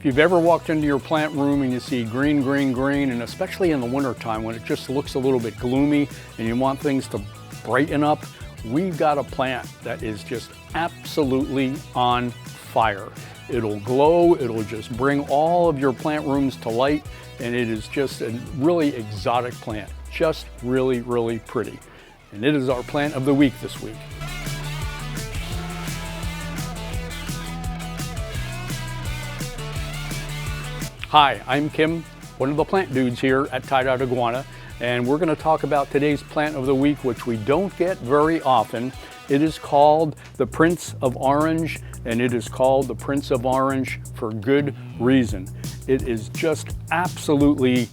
If you've ever walked into your plant room and you see green, green, green, and especially in the wintertime when it just looks a little bit gloomy and you want things to brighten up, we've got a plant that is just absolutely on fire. It'll glow, it'll just bring all of your plant rooms to light, and it is just a really exotic plant. Just really, really pretty. And it is our plant of the week this week. Hi, I'm Kim, one of the plant dudes here at Tye-Dyed Iguana, and we're going to talk about today's plant of the week, which we don't get very often. It is called the Prince of Orange, and it is called the Prince of Orange for good reason. It is just absolutely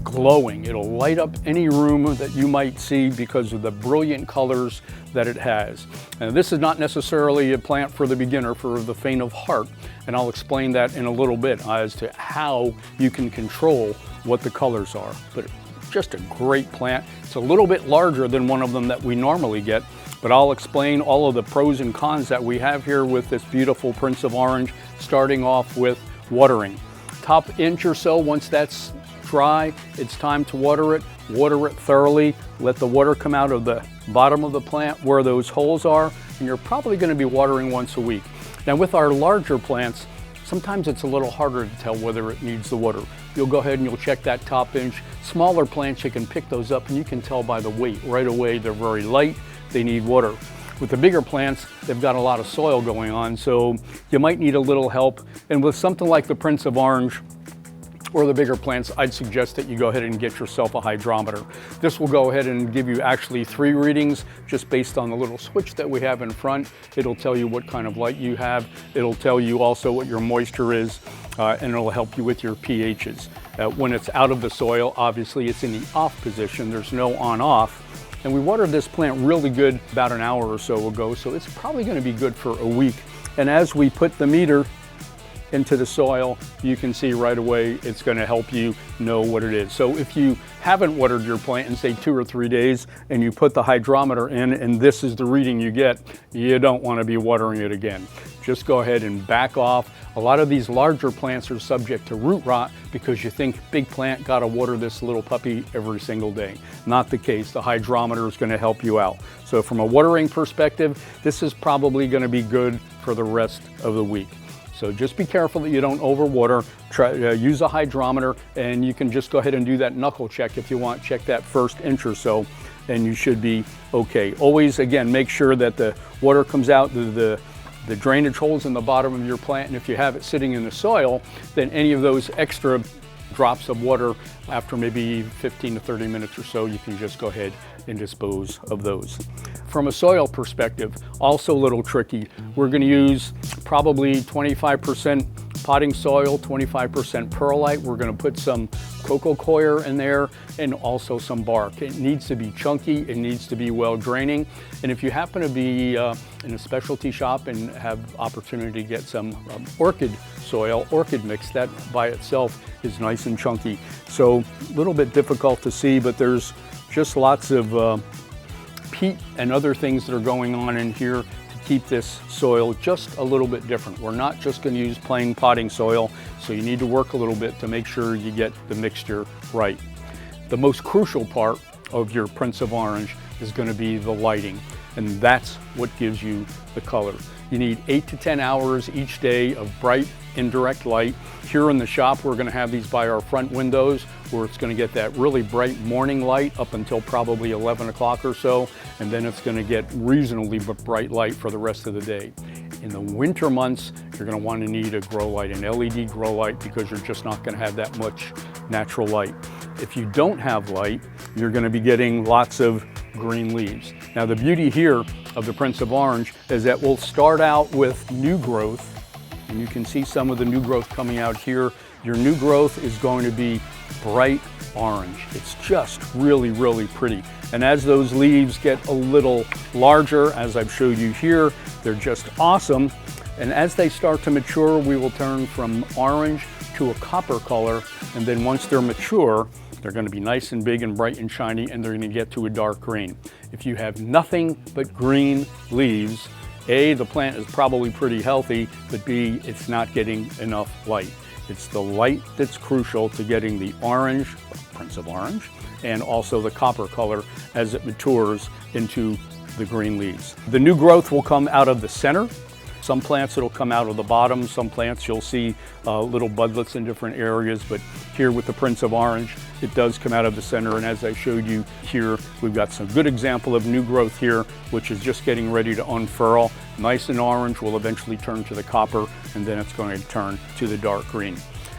glowing. It'll light up any room that you might see because of the brilliant colors that it has. And this is not necessarily a plant for the beginner, for the faint of heart, and I'll explain that in a little bit as to how you can control what the colors are. But just a great plant. It's a little bit larger than one of them that we normally get, but I'll explain all of the pros and cons that we have here with this beautiful Prince of Orange, starting off with watering. Top inch or so, once that's dry, it's time to water it. Water it thoroughly. Let the water come out of the bottom of the plant where those holes are, and you're probably going to be watering once a week. Now with our larger plants, sometimes it's a little harder to tell whether it needs the water. You'll go ahead and you'll check that top inch. Smaller plants, you can pick those up and you can tell by the weight right away. They're very light, they need water. With the bigger plants, they've got a lot of soil going on, so you might need a little help. And with something like the Prince of Orange, or the bigger plants, I'd suggest that you go ahead and get yourself a hydrometer. This will go ahead and give you actually 3 readings just based on the little switch that we have in front. It'll tell you what kind of light you have. It'll tell you also what your moisture is, and it'll help you with your pHs. When it's out of the soil, obviously it's in the off position. There's no on-off. And we watered this plant really good about an hour or so ago, so it's probably going to be good for a week. And as we put the meter into the soil, you can see right away it's going to help you know what it is. So if you haven't watered your plant in say 2 or 3 days and you put the hydrometer in and this is the reading you get, you don't want to be watering it again. Just go ahead and back off. A lot of these larger plants are subject to root rot because you think big plant, gotta water this little puppy every single day. Not the case. The hydrometer is going to help you out. So from a watering perspective, this is probably going to be good for the rest of the week. So just be careful that you don't overwater. Use a hydrometer, and you can just go ahead and do that knuckle check if you want. Check that first inch or so, and you should be okay. Always, again, make sure that the water comes out the drainage holes in the bottom of your plant, and if you have it sitting in the soil, then any of those extra drops of water after maybe 15 to 30 minutes or so, you can just go ahead and dispose of those. From a soil perspective, also a little tricky. We're going to use probably 25% potting soil, 25% perlite. We're going to put some coco coir in there and also some bark. It needs to be chunky, it needs to be well draining. And if you happen to be in a specialty shop and have opportunity to get some orchid soil, orchid mix, that by itself is nice and chunky. So a little bit difficult to see, but there's just lots of peat and other things that are going on in here to keep this soil just a little bit different. We're not just going to use plain potting soil, so you need to work a little bit to make sure you get the mixture right. The most crucial part of your Prince of Orange is going to be the lighting, and that's what gives you the color. You need 8 to 10 hours each day of bright indirect light. Here in the shop, we're going to have these by our front windows where it's going to get that really bright morning light up until probably 11 o'clock or so, and then it's going to get reasonably bright light for the rest of the day. In the winter months, you're going to want to need a grow light, an LED grow light, because you're just not going to have that much natural light. If you don't have light, you're going to be getting lots of green leaves. Now the beauty here of the Prince of Orange is that we'll start out with new growth, and you can see some of the new growth coming out here. Your new growth is going to be bright orange. It's just really, really pretty. And as those leaves get a little larger, as I've showed you here, they're just awesome. And as they start to mature, we will turn from orange to a copper color. And then once they're mature, they're going to be nice and big and bright and shiny, and they're going to get to a dark green. If you have nothing but green leaves, A, the plant is probably pretty healthy, but B, it's not getting enough light. It's the light that's crucial to getting the orange, Prince of Orange, and also the copper color as it matures into the green leaves. The new growth will come out of the center. Some plants it'll come out of the bottom. Some plants you'll see little budlets in different areas, but here with the Prince of Orange, it does come out of the center. And as I showed you here, we've got some good example of new growth here, which is just getting ready to unfurl. Nice and orange, will eventually turn to the copper, and then it's going to turn to the dark green.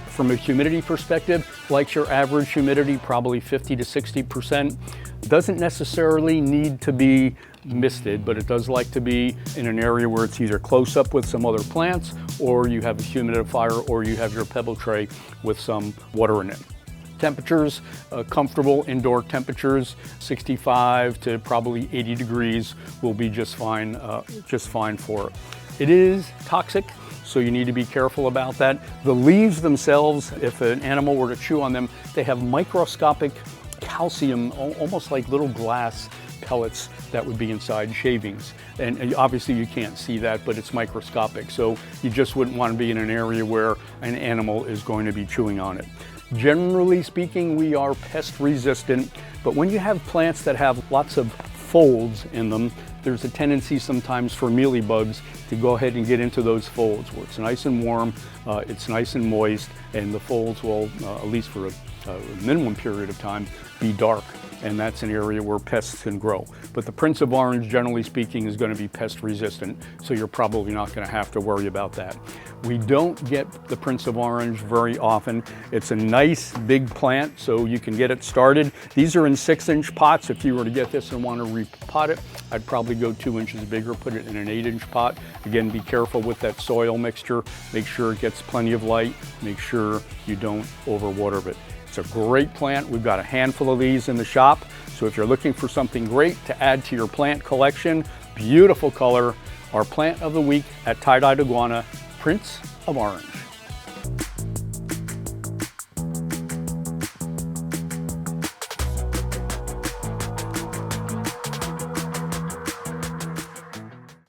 From a humidity perspective, like your average humidity, probably 50 to 60%. Doesn't necessarily need to be misted, but it does like to be in an area where it's either close up with some other plants, or you have a humidifier, or you have your pebble tray with some water in it. Temperatures, comfortable indoor temperatures, 65 to probably 80 degrees will be just fine for it. It is toxic, so you need to be careful about that. The leaves themselves, if an animal were to chew on them, they have microscopic calcium, almost like little glass pellets that would be inside shavings. And obviously you can't see that, but it's microscopic. So you just wouldn't want to be in an area where an animal is going to be chewing on it. Generally speaking, we are pest resistant, but when you have plants that have lots of folds in them, there's a tendency sometimes for mealybugs to go ahead and get into those folds where it's nice and warm, it's nice and moist, and the folds will, at least for a minimum period of time, be dark. And that's an area where pests can grow. But the Prince of Orange, generally speaking, is going to be pest resistant, so you're probably not going to have to worry about that. We don't get the Prince of Orange very often. It's a nice big plant, so you can get it started. These are in 6-inch pots. If you were to get this and want to repot it, I'd probably go 2 inches bigger, put it in an 8-inch pot. Again, be careful with that soil mixture. Make sure it gets plenty of light. Make sure you don't overwater it. It's a great plant. We've got a handful of these in the shop. So if you're looking for something great to add to your plant collection, beautiful color, our plant of the week at Tye-Dyed Iguana, Prince of Orange.